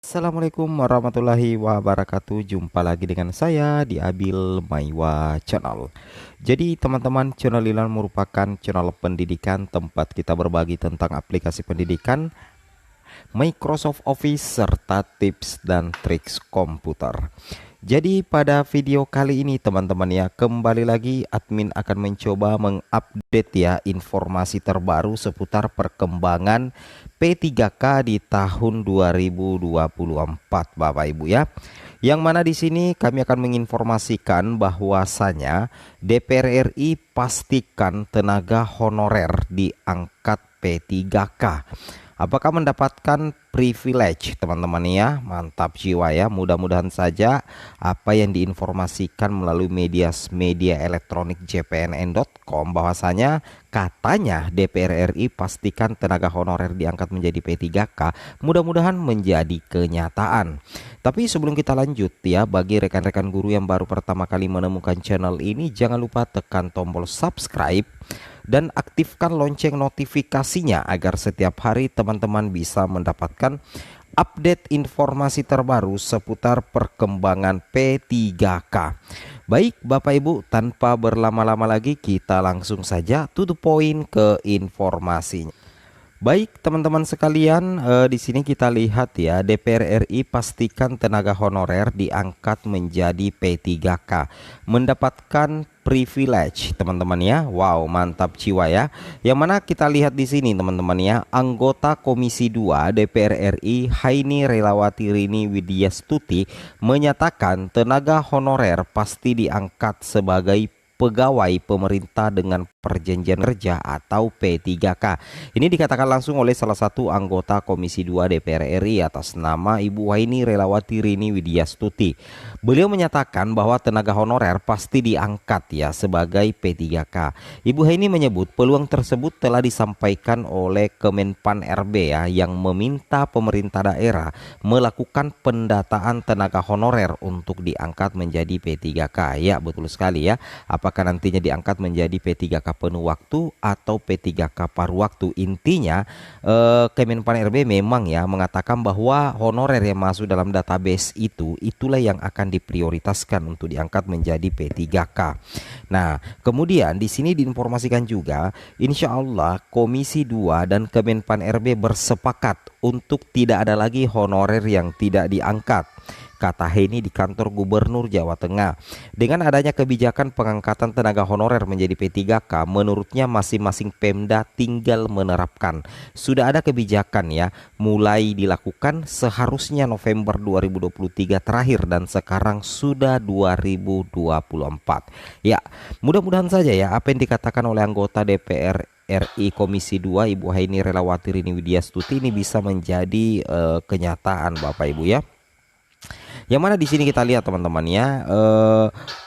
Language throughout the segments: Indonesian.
Assalamualaikum warahmatullahi wabarakatuh. Jumpa lagi dengan saya di Abil Maiwa Channel. Jadi teman-teman, channel Lilan merupakan channel pendidikan tempat kita berbagi tentang aplikasi pendidikan, Microsoft Office, serta tips dan triks komputer. Jadi pada video kali ini teman-teman ya, kembali lagi admin akan mencoba mengupdate ya informasi terbaru seputar perkembangan P3K di tahun 2024 Bapak Ibu ya. Yang mana di sini kami akan menginformasikan bahwasanya DPR RI pastikan tenaga honorer diangkat P3K. Apakah mendapatkan privilege teman-teman ya? Mantap jiwa ya. Mudah-mudahan saja apa yang diinformasikan melalui media elektronik jpnn.com bahwasanya katanya DPR RI pastikan tenaga honorer diangkat menjadi P3K, mudah-mudahan menjadi kenyataan. Tapi sebelum kita lanjut ya, bagi rekan-rekan guru yang baru pertama kali menemukan channel ini, jangan lupa tekan tombol subscribe dan aktifkan lonceng notifikasinya agar setiap hari teman-teman bisa mendapatkan update informasi terbaru seputar perkembangan P3K. Baik Bapak Ibu, tanpa berlama-lama lagi kita langsung saja to the point ke informasinya. Baik teman-teman sekalian, di sini kita lihat ya, DPR RI pastikan tenaga honorer diangkat menjadi P3K, mendapatkan privilege teman-teman ya. Wow, mantap jiwa ya. Yang mana kita lihat di sini teman-teman ya, anggota Komisi 2 DPR RI Haini Relawati Rini Widyastuti menyatakan tenaga honorer pasti diangkat sebagai pegawai pemerintah dengan perjanjian kerja atau P3K. Ini dikatakan langsung oleh salah satu anggota Komisi 2 DPR RI atas nama Ibu Haini Relawati Rini Widyastuti. Beliau menyatakan bahwa tenaga honorer pasti diangkat ya sebagai P3K. Ibu Haini menyebut peluang tersebut telah disampaikan oleh Kemenpan RB ya, yang meminta pemerintah daerah melakukan pendataan tenaga honorer untuk diangkat menjadi P3K. Ya, betul sekali ya. Apakah nantinya diangkat menjadi P3K penuh waktu atau P3K paruh waktu? Intinya Kemenpan RB memang ya mengatakan bahwa honorer yang masuk dalam database itulah yang akan diprioritaskan untuk diangkat menjadi P3K. Nah, kemudian di sini diinformasikan juga, insya Allah Komisi 2 dan Kemenpan RB bersepakat untuk tidak ada lagi honorer yang tidak diangkat, kata Heni di kantor Gubernur Jawa Tengah. Dengan adanya kebijakan pengangkatan tenaga honorer menjadi P3K, menurutnya masing-masing Pemda tinggal menerapkan. Sudah ada kebijakan ya, mulai dilakukan seharusnya November 2023 terakhir dan sekarang sudah 2024. Ya, mudah-mudahan saja ya apa yang dikatakan oleh anggota DPR RI Komisi 2 Ibu Haini Relawati Rini Widyastuti ini bisa menjadi kenyataan Bapak Ibu ya. Yang mana di sini kita lihat teman-teman ya,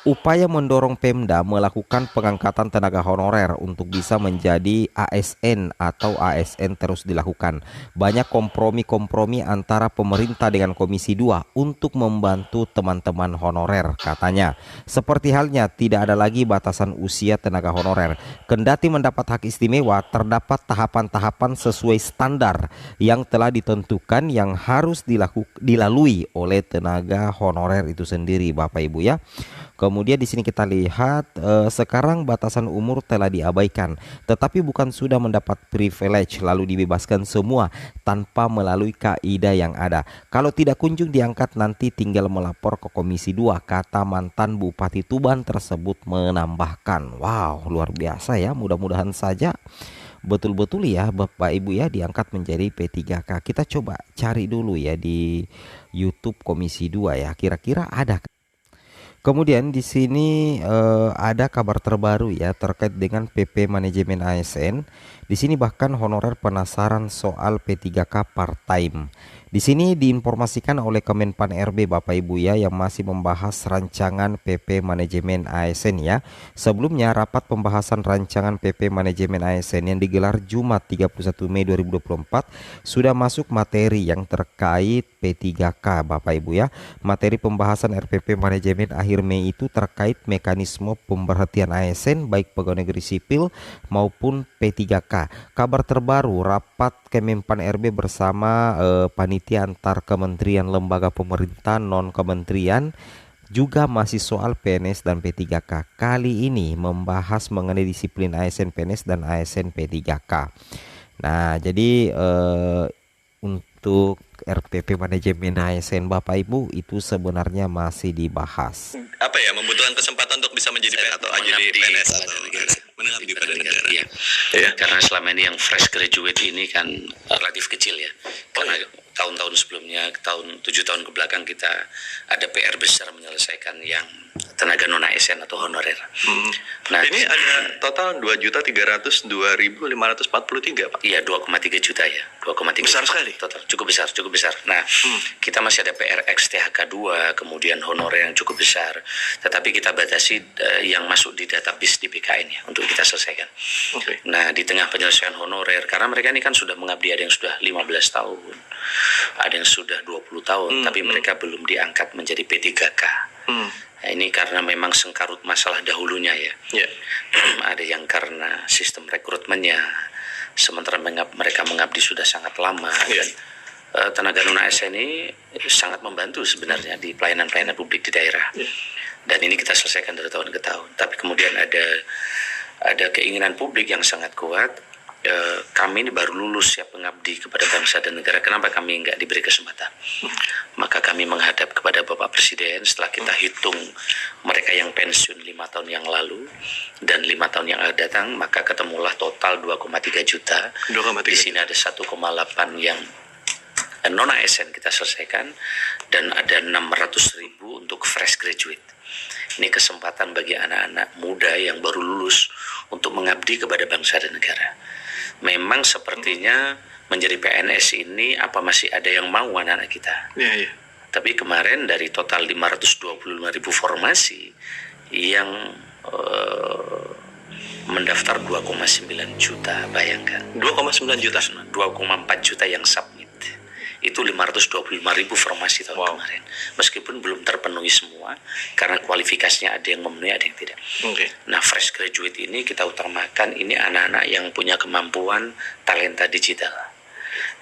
upaya mendorong Pemda melakukan pengangkatan tenaga honorer untuk bisa menjadi ASN atau ASN terus dilakukan. Banyak kompromi-kompromi antara pemerintah dengan Komisi 2 untuk membantu teman-teman honorer katanya. Seperti halnya tidak ada lagi batasan usia tenaga honorer. Kendati mendapat hak istimewa, terdapat tahapan-tahapan sesuai standar yang telah ditentukan yang harus dilalui oleh tenaga honorer itu sendiri Bapak Ibu ya. Kemudian di sini kita lihat sekarang batasan umur telah diabaikan, tetapi bukan sudah mendapat privilege lalu dibebaskan semua tanpa melalui kaidah yang ada. Kalau tidak kunjung diangkat nanti tinggal melapor ke Komisi 2, kata mantan Bupati Tuban tersebut menambahkan. Wow, luar biasa ya. Mudah-mudahan saja betul-betul ya Bapak Ibu ya diangkat menjadi P3K. Kita coba cari dulu ya di YouTube Komisi 2 ya, kira-kira ada. Kemudian di sini ada kabar terbaru ya terkait dengan PP manajemen ASN. Di sini bahkan honorer penasaran soal P3K part-time. Di sini diinformasikan oleh Kemenpan RB Bapak Ibu ya, yang masih membahas rancangan PP manajemen ASN ya. Sebelumnya rapat pembahasan rancangan PP manajemen ASN yang digelar Jumat 31 Mei 2024 sudah masuk materi yang terkait P3K Bapak Ibu ya. Materi pembahasan RPP manajemen akhir Mei itu terkait mekanisme pemberhentian ASN baik pegawai negeri sipil maupun P3K. Kabar terbaru rapat Kemenpan RB bersama panitia komite antar kementerian, lembaga pemerintah, non kementerian, juga masih soal PNS dan P3K. Kali ini membahas mengenai disiplin ASN PNS dan ASN P3K. Nah, jadi untuk RPP manajemen ASN Bapak Ibu itu sebenarnya masih dibahas. Apa ya, membutuhkan kesempatan untuk bisa menjadi PNS atau jadi PNS atau mengabdi pada negara. Iya. Ya. Karena selama ini yang fresh graduate ini kan relatif kecil ya. Karena tahun-tahun sebelumnya, 7 tahun ke belakang kita ada PR besar menyelesaikan yang tenaga non ASN atau honorer. Nah, ini ada total 2.302.543 Pak. Iya, 2,3 juta ya. 2,3 besar juta. sekali. Total cukup besar. Nah, kita masih ada PR THK 2, kemudian honorer yang cukup besar. Tetapi kita batasi yang masuk di database di BKN ya untuk kita selesaikan. Okay. Nah, di tengah penyelesaian honorer, karena mereka ini kan sudah mengabdi, ada yang sudah 15 tahun, ada yang sudah 20 tahun, tapi mereka belum diangkat menjadi P3K. Nah, ini karena memang sengkarut masalah dahulunya ya. Yeah. Ada yang karena sistem rekrutmennya, sementara mereka mengabdi sudah sangat lama. Yeah. Dan tenaga non ASN ini sangat membantu sebenarnya di pelayanan-pelayanan publik di daerah. Yeah. Dan ini kita selesaikan dari tahun ke tahun. Tapi kemudian ada keinginan publik yang sangat kuat. Kami ini baru lulus siap mengabdi kepada bangsa dan negara. Kenapa kami nggak diberi kesempatan? Maka kami menghadap kepada Bapak Presiden setelah kita hitung mereka yang pensiun 5 tahun yang lalu dan 5 tahun yang akan datang, maka ketemulah total 2,3 juta. 2,3. Di sini ada 1,8 yang non ASN kita selesaikan dan ada 600.000 untuk fresh graduate. Ini kesempatan bagi anak-anak muda yang baru lulus untuk mengabdi kepada bangsa dan negara. Memang sepertinya menjadi PNS ini apa masih ada yang mau anak-anak kita. Yeah. Tapi kemarin dari total 525.000 formasi yang mendaftar 2,9 juta, bayangkan. 2,9 juta? 2,4 juta yang submit. Itu 525.000 formasi tahun kemarin. Meskipun belum terpenuhi semua, karena kualifikasinya ada yang memenuhi, ada yang tidak. Okay. Nah, fresh graduate ini kita utamakan, ini anak-anak yang punya kemampuan talenta digital.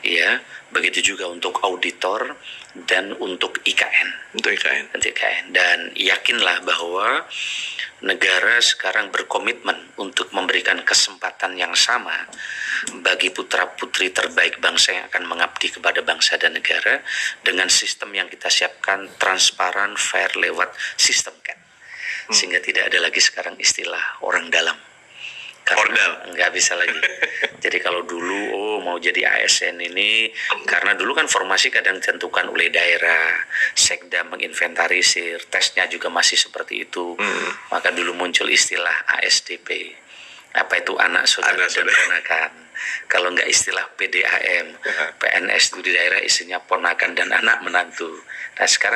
Ya, begitu juga untuk auditor dan untuk IKN. Untuk IKN. Dan yakinlah bahwa negara sekarang berkomitmen untuk memberikan kesempatan yang sama bagi putra-putri terbaik bangsa yang akan mengabdi kepada bangsa dan negara dengan sistem yang kita siapkan transparan, fair lewat sistem CAT. Sehingga tidak ada lagi sekarang istilah orang dalam. Ordal. Nggak bisa lagi. Jadi kalau dulu mau jadi ASN ini, karena dulu kan formasi kadang ditentukan oleh daerah, Sekda menginventarisir, tesnya juga masih seperti itu. Maka dulu muncul istilah ASDP. Apa itu anak saudara dan ponakan. Kalau nggak istilah PDAM, PNS itu di daerah isinya ponakan dan anak menantu. Nah sekarang